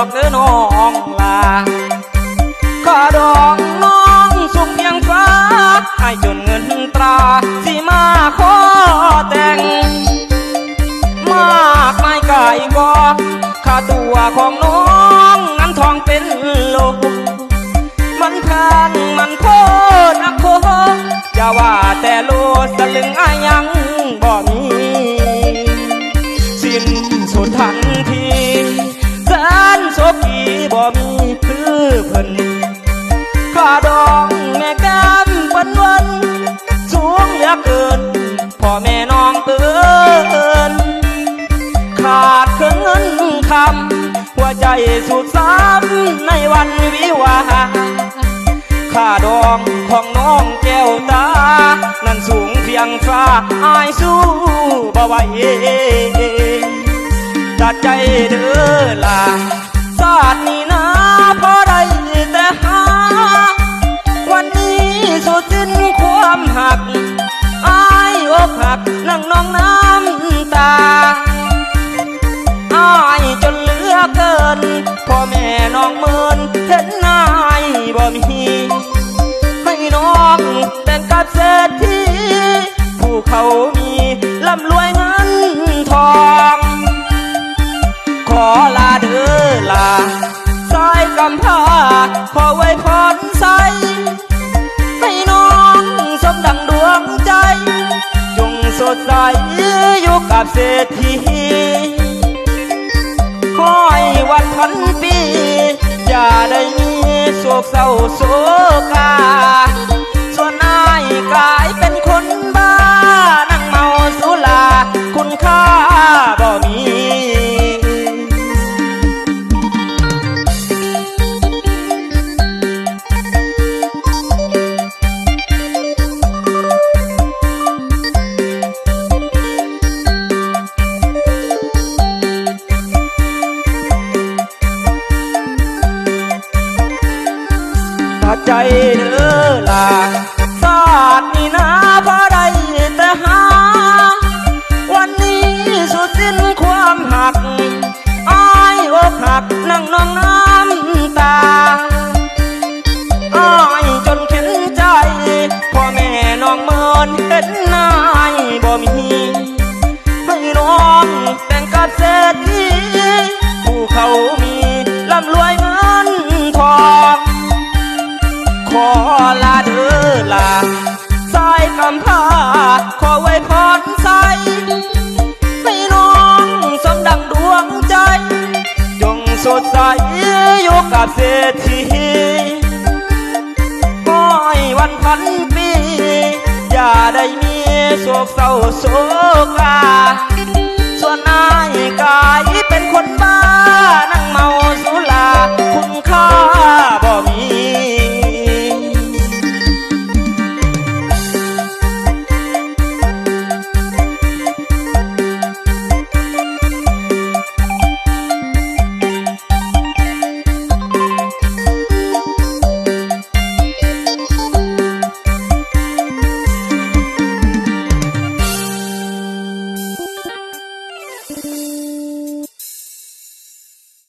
อกเด้อน้องลาข้าดองน้องสูงเพียงฟ้าให้จนเงินตราสิมาขอแต่งมากไม่ไกลก็ค่าตัวของน้องนั้นทองเป็นโลมันแพงมันโคตรนักโคอย่าว่าแต่โลสลึงอายังบ่มีสิ้นสุดทันทีแสนโศกีบ่มีคือเพิ่นข้าดองแม่แก้มเปิ้นวันสูงเหลือเกินพ่อแม่น้องเอิ้นขาดเครื่องเงินคำหัวใจสุดซ้ำในวันวิวาข้าดองของน้องแก้วตานั้นสูงเพียงฟ้าอายสู้บ่ไหวตัดใจเด้อล่ะศาสตร์นี้นะพอได้แต่หาวันนี้สุดสิ้นความหักอายอกหักนั่งน้องน้ำตาอายจนเหลือเกินพ่อแม่น้องเมินเห็นนายบ่มีให้น้องแต่งกับเศรษฐีผู้เขามีร่ำรวยเงินทองขอลาเด้อลาสายกำพร้าขอไว้พรใสให้น้องสมดังดวงใจจงสดใสอยู่กับเศรษฐีคอยวันพันปีอย่าได้มีโศกเศร้าโศกาส่วนนายกลายเป็นคนบ้านั่งเมาสุราคุณค่าบ่มีใจเด้อล่ะศาสตร์นี่นะพอได้แต่หาวันนี้สุดสิ้นความหักอายอกหักนั่งน้องน้ำตาอายจนเข็นใจพ่อแม่น้องเมินเห็นนายบ่มีให้น้องแต่งกับเศรษฐีผู้เขามีร่ำรวยเงินทองขอลาเด้อลาสายกำพร้าขอไว้พรใสให้น้องสมดังดวงใจจงสดใสอยู่กับเศรษฐีคอยวันพันปีอย่าได้มีโศกเศร้าโศกา